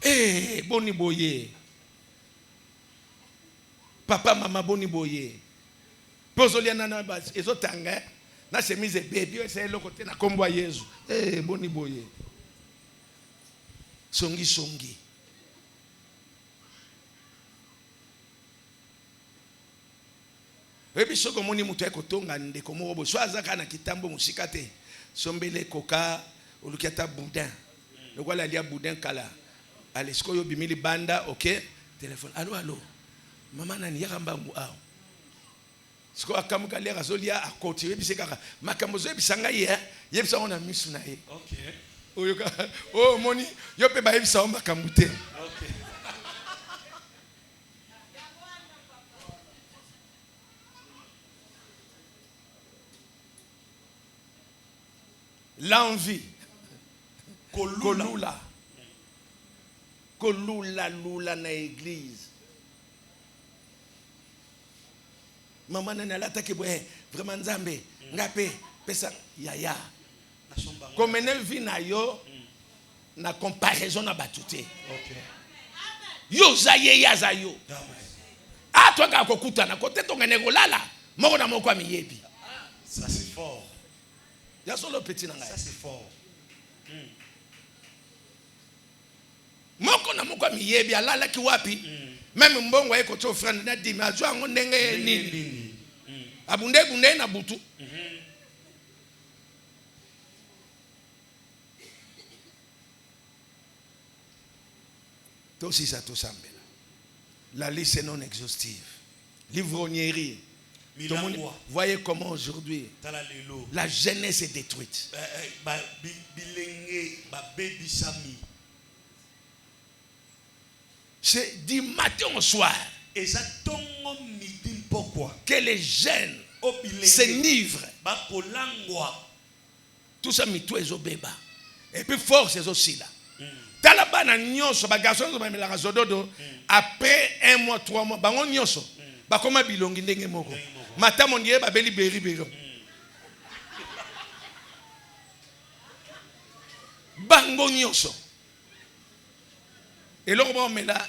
Eh, boni boye. Papa, maman, boni boye. Pozolia nana bas, ezotanga. Na chemise baby, c'est le côté na kombo Yesu. Eh, boni boye. Songi songi. Ebi soko moni mutu ekotonga ndeko moko bo swazaka na kitambo musika te. Sombele koka olukiata boudin. Lokola lia boudin kala. Allez, sko yo bimili banda, OK? Téléphone. Allô, allô. Maman nani yakamba ngu aw. Sko akamuka lia razolia akoti yebise kaka. Makambo zo yebisanga ye, yebisa ona misu na ye. OK. Oyoka. Oh moni, yo pe ba yebisa o makambo te. OK. L'envie. Kolula. Kolula lula na église. Maman nana l'attaque vraiment nzambe ngape pesa yaya. Comme elle vit na yo na comparaison na batute. OK. Yo zaye ya zayo. Ah toi ka kokuta na kote to ngene kolala moko na moko miyebi. Ça c'est fort. Ya solo petit na ngai. Ça c'est fort. Moko na moko miyebi alala ki wapi? Même mbongo eko to frère na dimi azwa ngo ndenge nini. Abunde bunde na butu. Tout ça tout semble. La liste est non exhaustive. L'ivrognerie. Voyez comment aujourd'hui la jeunesse est détruite. C'est du matin au soir que les jeunes s'enivrent. Tout ça, mito est au béba. Et puis force est aussi là. Talabana nyonso ba garçon zo ba melaka zododo après 1 mois 3 mois bango nyonso ba koma bilongi ndenge moko mata mondier ba beli beri bero bango nyonso et là on met là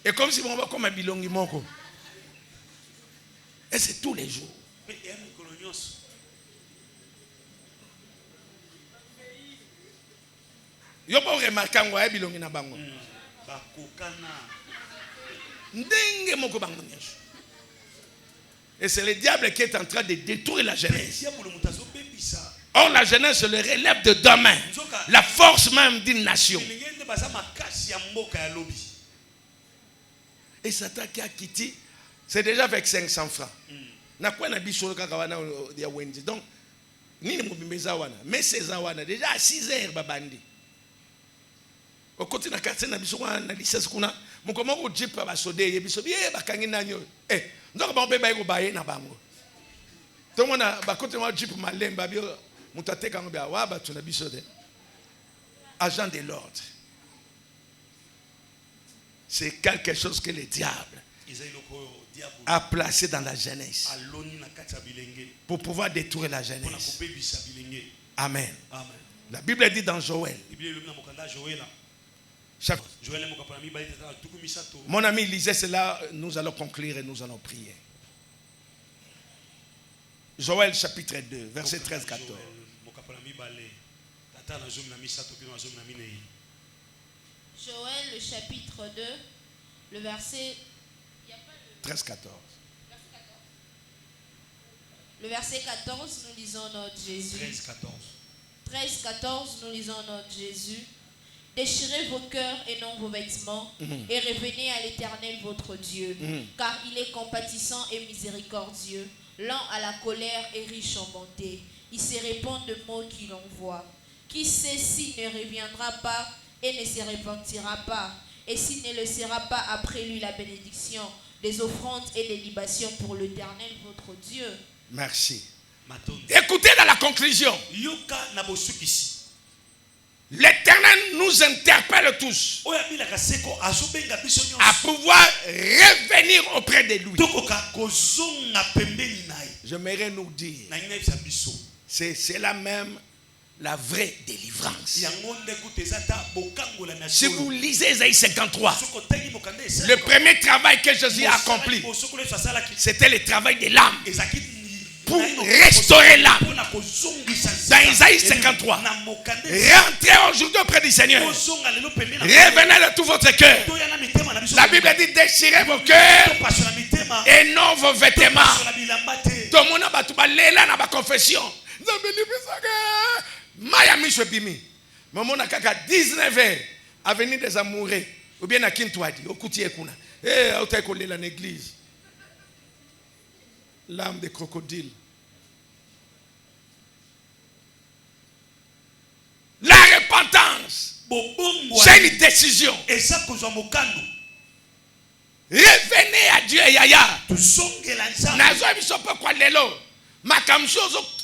et comme si on va comme bilongi moko et c'est tous les jours. Yo pas remarquer ngo ya bilongi na bango bakokana ndenge moko bango nyonso. Et c'est le diable qui est en train de détruire la jeunesse. Or la jeunesse se le relève de demain, la force même d'une nation. Et Satan qui a quitté, c'est déjà avec 500 francs. Na quoi na biso kaka wana ya wendi. Donc nini mobimeza wana, mais ces wana déjà à 6 heures babandi. Au côté na quartier na biso na licence kuna mukoma ko jeep ba sode ye biso bien bakangi nanyo ndoko ba mpe ba ko baye na bango to mona ba côté ma jeep malemba bio mutate kango ba wa ba tuna biso de agent de l'ordre. C'est quelque chose que le diable a placé dans la jeunesse pour pouvoir détruire la jeunesse. Amen. La Bible dit dans Joël. Mon ami, lisez cela, nous allons conclure et nous allons prier. Joël chapitre 2, verset 13-14. Joël le chapitre 2, le verset 13-14. Le verset 14, nous lisons notre Jésus. 13-14, nous lisons notre Jésus. Déchirez vos cœurs et non vos vêtements, et revenez à l'Éternel votre Dieu, car il est compatissant et miséricordieux, lent à la colère et riche en bonté. Il se répand de mots qu'il envoie. Qui sait s'il ne reviendra pas et ne se repentira pas, et s'il ne le sera pas après lui la bénédiction des offrandes et des libations pour l'Éternel votre Dieu. Merci. Écoutez dans la conclusion. L'Éternel nous interpelle tous à pouvoir revenir auprès de lui. J'aimerais nous dire, c'est cela même la vraie délivrance. Si vous lisez Ésaïe 53, le premier travail que Jésus a accompli, c'était le travail de l'âme. Pour restaurer l'âme. Dans Ésaïe 53, rentrez aujourd'hui auprès du Seigneur. Revenez de tout votre cœur. La Bible dit déchirez vos cœurs et non vos vêtements. Tout le monde a une confession. Miami Shwebimi. Maman a 19h. Avenue des Amoureux. Ou bien à Kintouadi. Au Koutié Kuna. Eh, au Taïkolé la l'église. L'âme des crocodiles. La repentance. C'est une décision. Revenez à Dieu, Yaya. Nazo biso pe kwa lelo. Makamsho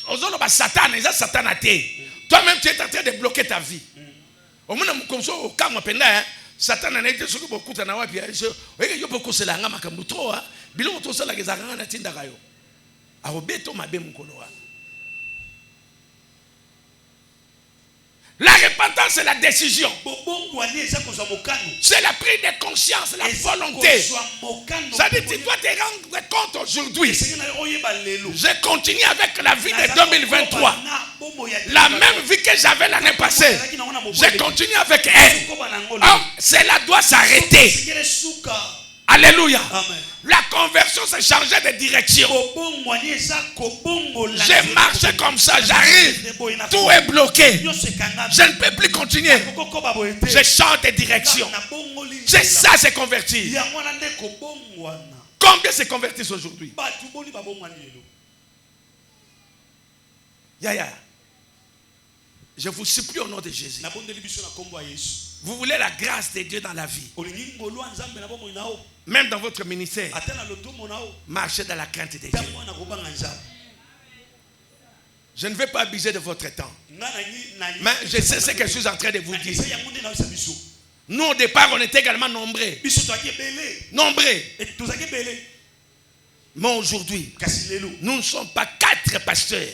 ozolo ba Satan, eza Satan ate. Toi-même tu es en train de bloquer ta vie. Omona mukomso okamwa penda Satan na été soki bokuta na wapi aisho. Yo boko sela nga makambu trop ha. Bilo to sala gezanga na tinda kayo. Arobeto mabe mukolo wa. La repentance, c'est la décision. C'est la prise de conscience, la volonté. Ça dit, tu dois te rendre compte aujourd'hui. Je continue avec la vie de 2023. La même vie que j'avais l'année passée. Je continue avec elle. Oh, cela doit s'arrêter. Alléluia. Amen. La conversion s'est changée de direction. Je marche comme ça, j'arrive. Tout est bloqué. Je ne peux plus continuer. Je change de direction. C'est ça, c'est converti. Combien se convertissent aujourd'hui? Yaya. Je vous supplie au nom de Jésus. Vous voulez la grâce de Dieu dans la vie. Même dans votre ministère. Marchez dans la crainte de Dieu. Je ne vais pas abuser de votre temps. Mais je sais ce que je suis en train de vous dire. Nous au départ on était également nombreux. Mais aujourd'hui, nous ne sommes pas 4 pasteurs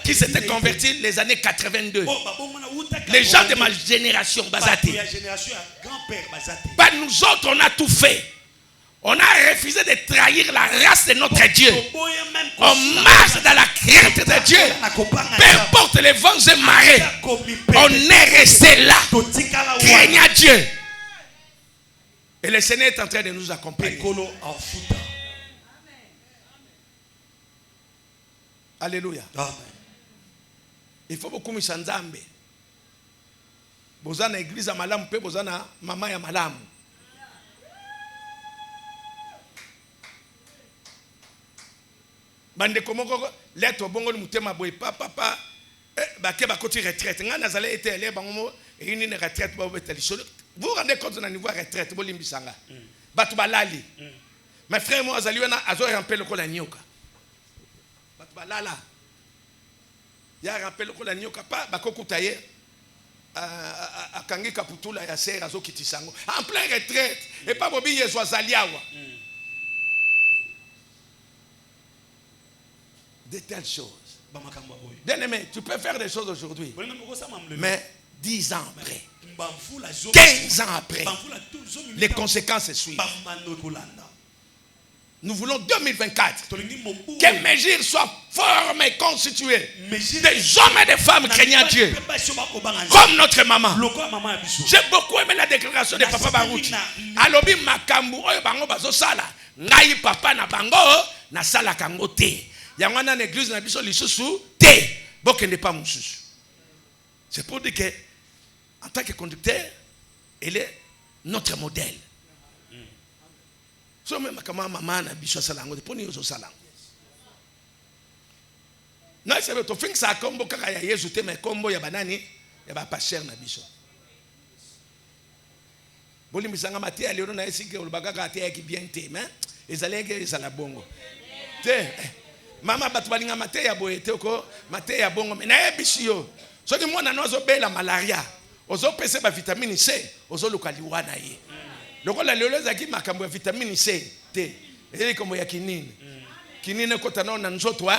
qui s'étaient convertis les années 82. Les gens de ma génération, Bazati. Nous autres, on a tout fait. On a refusé de trahir la race de notre Dieu. On marche dans la crainte de Dieu. Peu importe les vents et marées, on est resté là, craignant Dieu. Et le Seigneur est en train de nous accompagner. Alléluia. Amen. Il faut beaucoup de Nzambe. Bozana église à malamu pe bozana mama ya malamu. Bande komoko lettre bongo mutema boy papa ba ke ba koti retraite nga nazale été élève bango et une retraite ba beteli. Vous vous rendez compte na niveau retraite bolimbisanga. Batu balali. Mes frères moi azali wana azo ramper le kola nyoka. Balala ya rappel ko la nyoka pa bakokuta ye akangi kaputula ya sera zo kitisango en plein retraite et pas bobi yeso azaliawa de telles choses. Bien-aimé, tu peux faire des choses aujourd'hui, mais 10 ans après, 15 ans après, les conséquences suivent. Nous voulons 2024 que Mégir soit formé, constitué des hommes et des femmes craignant Dieu, comme notre maman. J'ai beaucoup aimé la déclaration de Papa Barouti. Alobi makambu oyo bango bazo sala ngai papa na bango na sala kango te. Yango na l'église na biso lisusu te. Bokende pas mususu. C'est pour dire que en tant que conducteur, il est notre modèle. So même kama mama na biso salango de poni yozo salango. Na sebe to finga sa kombo kaka ya Yesu te me kombo ya banani ya ba pasteur na biso. Boli misanga mate ya leo na esike olubaga ka te ki bien te mais ezalenge ezala bongo. Te mama batu balinga mate ya boyete ko mate ya bongo mais na yebishi yo. So ki mwana nozo bela malaria. Ozo pese ba vitamine C, ozo lokaliwa na ye. Lokola lelo zaki makambo ya vitamine C te. Eli komo ya kinini. Kinini kota na nzoto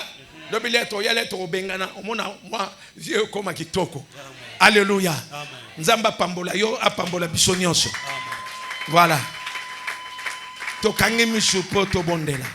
Alléluia. Nzamba pambola yo apambola biso nyonso. Voilà. Tokangi misu poto bondela.